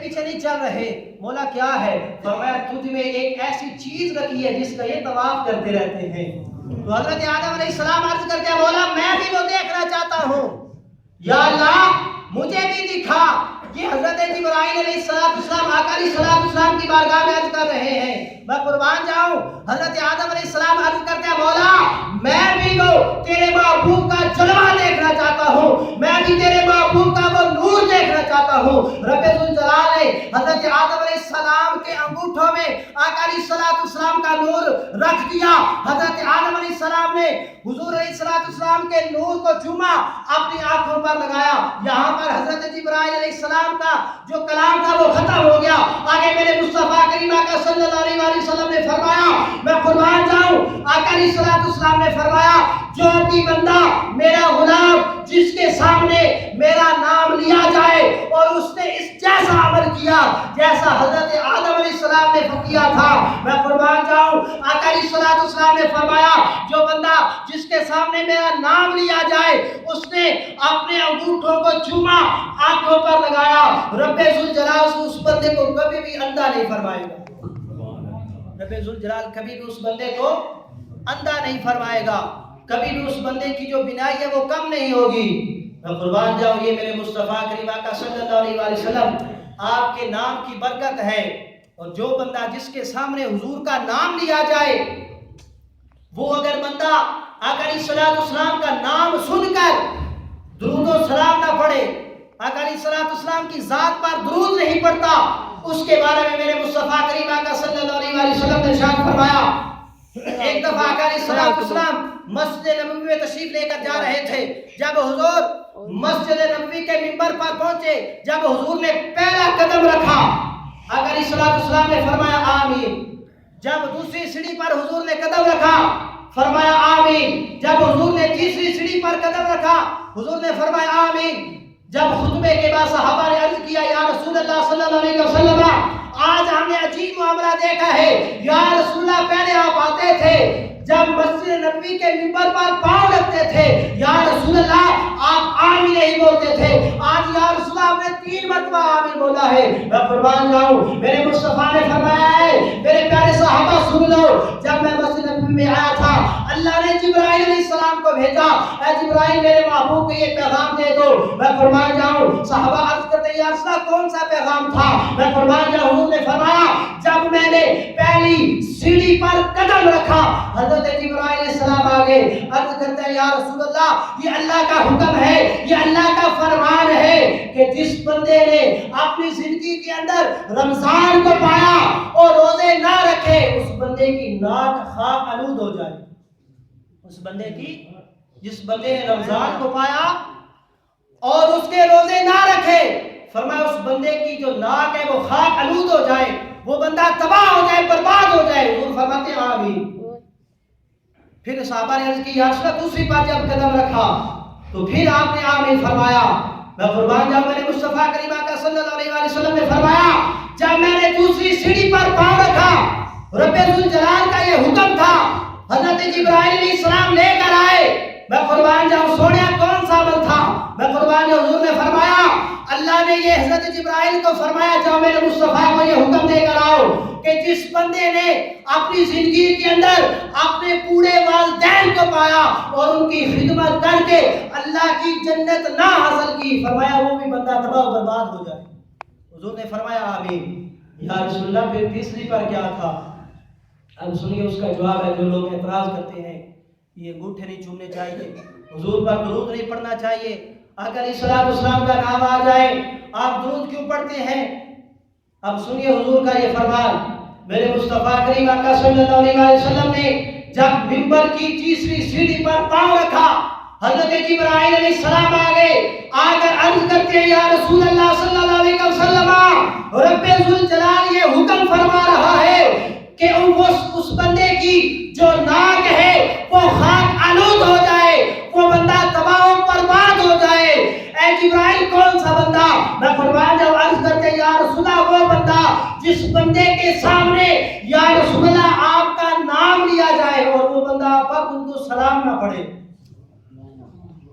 پیچھے نہیں چل رہے. مولا کیا ہے؟ فرمایا تجھ میں ایک ایسی چیز رکھی ہے جس کا یہ طواف کرتے رہتے ہیں. تو حضرت آدم علیہ السلام عرض کرتے ہیں مولا میں بھی وہ دیکھنا چاہتا ہوں. یا اللہ مجھے بھی دکھا. یہ حضرت جبرائیل علیہ السلام آقا علیہ السلام کی بارگاہ میں عرض کر رہے ہیں. میں قربان جاؤں حضرت آدم علیہ السلام عرض کرتے ہیں مولا میں بھی وہ تیرے محبوب کا جلوہ دیکھنا چاہتا ہوں, میں بھی تیرے محبوب کا وہ نور دیکھنا چاہتا ہوں. رب ذوالجلال نے حضرت آدم علیہ السلام کے انگوٹھوں میں آقا علیہ السلام کا نور رکھ دیا. حضرت آدم علیہ السلام نے حضور علیہ السلام کے نور کو چوما, اپنی آنکھوں پر لگایا. یہاں پر حضرت جبرائیل علیہ السلام کا جو کلام تھا وہ ختم ہو گیا. آگے میرے مصطفیٰ کریم آقا صلی اللہ علیہ وسلم نے فرمایا, میں قربان جاؤں آقا علیہ السلام نے فرمایا جو بھی بندہ میرا غلام جس کے سامنے میرا نام لیا جائے اور اس نے اس جیسا عمل کیا جیسا حضرت آدم علیہ السلام نے کیا تھا, میں قربان جاؤں آقا علیہ السلام نے فرمایا جو بندہ جس کے سامنے میرا نام لیا جائے اس نے اپنے انگوٹھوں کو چوما, آنکھوں پر لگایا, رب ذوالجلال اس بندے کو کبھی بھی اندھا نہیں فرمائے گا. رب ذوالجلال کبھی بھی اس بندے کو اندھا نہیں فرمائے گا, کبھی بھی اس بندے کی جو بینائی ہے وہ کم نہیں ہوگی. میں قربان جاؤں یہ میرے مصطفیٰ کریم آقا صلی اللہ علیہ وسلم آپ کے نام کی برکت ہے. اور جو بندہ جس کے سامنے حضور کا نام لیا جائے وہ اگر بندہ آقا علیہ السلام کا نام سن کر درود و سلام نہ پڑھے, آقا علیہ السلام کی ذات پر درود نہیں پڑھتا, اس کے بارے میں میرے مصطفیٰ کریم آقا صلی اللہ علیہ وسلم نے ارشاد فرمایا. ایک دفعہ آقا علیہ السلام مسجد نبوی میں تشریف لے کر جا رہے تھے. جب حضور مسجد نبوی کے منبر پر پہنچے, جب حضور نے پہلا قدم رکھا آقا علیہ السلام نے فرمایا آمین. جب دوسری سیڑھی پر حضور نے قدم رکھا فرمایا آمین. جب حضور نے تیسری سیڑھی پر قدم رکھا حضور نے فرمایا آمین. جب خطبے کے بعد صحابہ نے عرض کیا یا رسول اللہ صلی اللہ علیہ وسلم آج ہم نے عجیب معاملہ دیکھا ہے, یا رسول اللہ پہلے آپ آتے تھے جب مسجد نبوی کے منبر پر پاؤں رکھتے تھے یا رسول اللہ آپ آمین نہیں بولتے تھے, آج یا رسول اللہ آپ نے 3 مرتبہ آمین بولا ہے. میں قربان جاؤں میرے مصطفیٰ نے فرمایا ہے میرے پیارے صحابہ سن لو, جب میں مسجد نبوی میں آیا تھا اللہ نے جبرائیل علیہ السلام کو بھیجا, اے جبرائیل میرے محبوب کو یہ پیغام دے دو. میں قربان جاؤں صحابہ عرض کرتے ہیں یا رسول اللہ کون سا پیغام تھا؟ میں قربان جاؤں حضور نے فرمایا جب میں نے پہلی سیڑھی پر قدم رکھا حضرت جبرائیل علیہ السلام آگے عرض کرتے ہیں یا رسول اللہ یہ اللہ کا حکم ہے, یہ اللہ کا فرمان ہے کہ جس بندے نے اپنی زندگی کے اندر رمضان کو پایا اور روزے نہ رکھے اس بندے کی ناک خاک آلود ہو جائے. اس بندے کی جس بندے نے رمضان کو پایا اور اس کے روزے نہ رکھے فرمایا اس بندے کی جو ناک ہے وہ خاک آلود ہو جائے, وہ بندہ تباہ ہو جائے, برباد ہو جائے. حضور فرماتے ہیں آمین. پھر صحابہ نے عرض کی یا رسول اللہ دوسری بار جب قدم رکھا تو پھر آپ نے آمین فرمایا. میں قربان جاؤں میرے مصطفیٰ کریم آقا صلی اللہ علیہ وسلم نے فرمایا جب میں نے دوسری سیڑھی پر پاؤں رکھا رب ذوالجلال کا یہ حکم تھا, حضرت جبرائیل علیہ السلام لے کر آئے. میں قربان جاؤں سونے کون سا عمل تھا؟ میں قربان جاؤں حضور نے فرمایا اللہ نے یہ حضرت جبرائیل کو فرمایا جاؤ میرے مصطفیٰ کو یہ حکم دے کر آؤ کہ جس بندے نے اپنی زندگی کے اندر اپنے پورے والدین کو پایا اور ان کی خدمت کر کے اللہ کی جنت نہ حاصل کی فرمایا وہ بھی بندہ تباہ و برباد ہو جائے. حضور نے فرمایا آمین. یا رسول اللہ پھر تیسری پر کیا تھا؟ اب سنیے اس کا جواب ہے. جو لوگ اعتراض کرتے ہیں یہ انگوٹھے نہیں چومنے چاہیے, حضور پر درود نہیں پڑھنا چاہیے, آقا علیہ السلام کا نام آ جائے آپ درود کیوں پڑھتے ہیں؟ اب سنیے حضور کا یہ فرمان. میرے مصطفیٰ کریم آقا صلی اللہ علیہ وسلم نے جب منبر کی تیسری سیڑھی پر پاؤں رکھا حضرت جبرائیل علیہ السلام آ کر عرض کرتے ہیں یا رسول اللہ صلی اللہ علیہ وسلم رب ذوالجلال یہ حکم فرما رہا ہے کہ اس بندے کی جو ناک ہے وہ خاک آلود ہو جائے, وہ بندہ تباہ و برباد ہو جائے. اے جبرائیل کون سا بندہ؟ میں قربان جاؤں عرض کرتے یا رسول اللہ وہ بندہ جس بندے کے سامنے یا رسول اللہ آپ کا نام لیا جائے اور وہ بندہ آپ پر درود و سلام نہ پڑھے.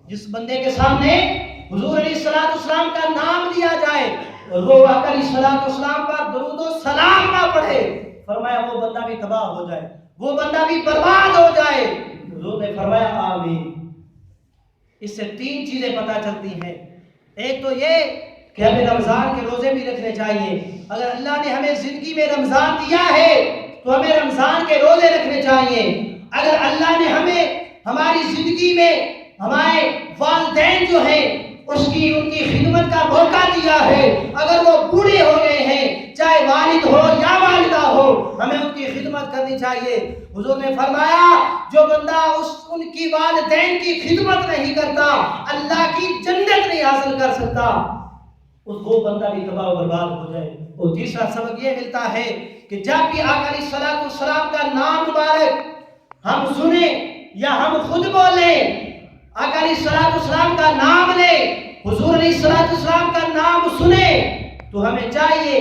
جس بندے کے سامنے حضور علیہ السلام کا نام لیا جائے اور وہ آقا علیہ الصلوۃ والسلام پر درود و سلام نہ پڑھے، فرمایا وہ بندہ بھی تباہ ہو جائے، وہ بندہ بھی برباد ہو جائے۔ حضور نے فرمایا آمین۔ اس سے تین چیزیں پتہ چلتی ہیں۔ ایک تو یہ کہ ہمیں رمضان کے روزے بھی رکھنے چاہیے۔ اگر اللہ نے ہمیں زندگی میں رمضان دیا ہے تو ہمیں رمضان کے روزے رکھنے چاہیے۔ اگر اللہ نے ہمیں ہماری زندگی میں ہمارے والدین جو ہیں ان کی خدمت کا موقع دیا ہے، اگر وہ بوڑھے ہو گئے ہیں، چاہے والد ہو یا والدہ ہو، ہمیں ان کی خدمت کرنی چاہیے۔ حضور نے فرمایا جو بندہ ان کی والدین کی خدمت نہیں کرتا اللہ کی جنت نہیں حاصل کر سکتا، وہ بندہ بھی تباہ و برباد ہو جائے۔ اور تیسرا سبق یہ ملتا ہے کہ جب بھی آقا علیہ الصلوۃ والسلام کا نام مبارک ہم سنیں یا ہم خود بولیں، آقا علیہ الصلوۃ والسلام کا نام لیں، حضور علیہ الصلوۃ والسلام کا نام سنیں، تو ہمیں چاہیے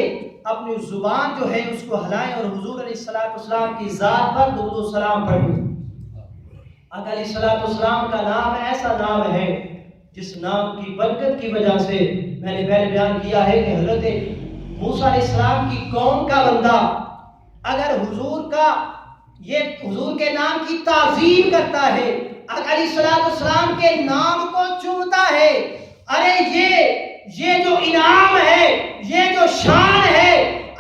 اپنی زبان جو ہے اس کو ہلائیں اور حضور علیہ الصلوۃ والسلام کی ذات پر درود و سلام پڑھیں۔ آقا علیہ الصلوۃ والسلام کا نام ایسا نام ہے جس نام کی برکت کی وجہ سے میں نے پہلے بیان کیا ہے کہ حضرت موسیٰ علیہ السلام کی قوم کا بندہ اگر حضور کے نام کی تعظیم کرتا ہے، آقا علیہ الصلوۃ والسلام کے نام کو چومتا ہے، ارے یہ جو انعام ہے، یہ جو شان ہے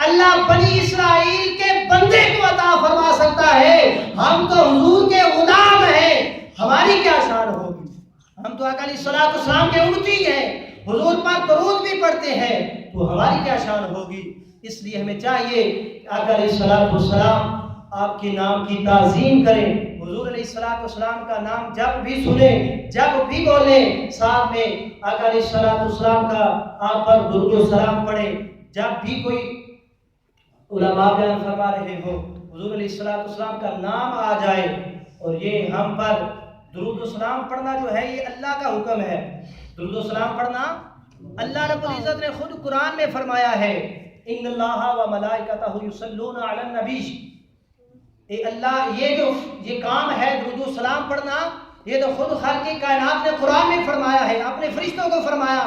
اللہ بنی اسرائیل کے بندے کو عطا فرما سکتا ہے، ہم تو حضور کے غلام ہیں، ہماری کیا شان ہوگی؟ ہم تو آقا علیہ الصلوۃ والسلام کے امتی ہیں، حضور پر درود بھی پڑھتے ہیں، تو ہماری کیا شان ہوگی؟ اس لیے ہمیں چاہیے کہ آقا علیہ الصلوۃ والسلام آپ کے نام کی تعظیم کریں، حضور علیہ الصلوۃ والسلام کا نام جب بھی سنیں، جب بھی بولیں، ساتھ میں آقا علیہ الصلوۃ والسلام کا آپ پر درود و سلام پڑھیں۔ جب بھی کوئی علماء بیان فرما رہے ہو حضور علیہ الصلوۃ والسلام کا نام آ جائے، اور یہ ہم پر درود و سلام پڑھنا جو ہے یہ اللہ کا حکم ہے۔ درود و سلام پڑھنا اللہ رب العزت نے خود قرآن میں فرمایا ہے، ان اللہ و ملائکتہ یصلون علی النبی۔ اے اللہ یہ کام ہے درود و سلام پڑھنا، یہ تو خود خالق کائنات نے قرآن میں فرمایا ہے، اپنے فرشتوں کو فرمایا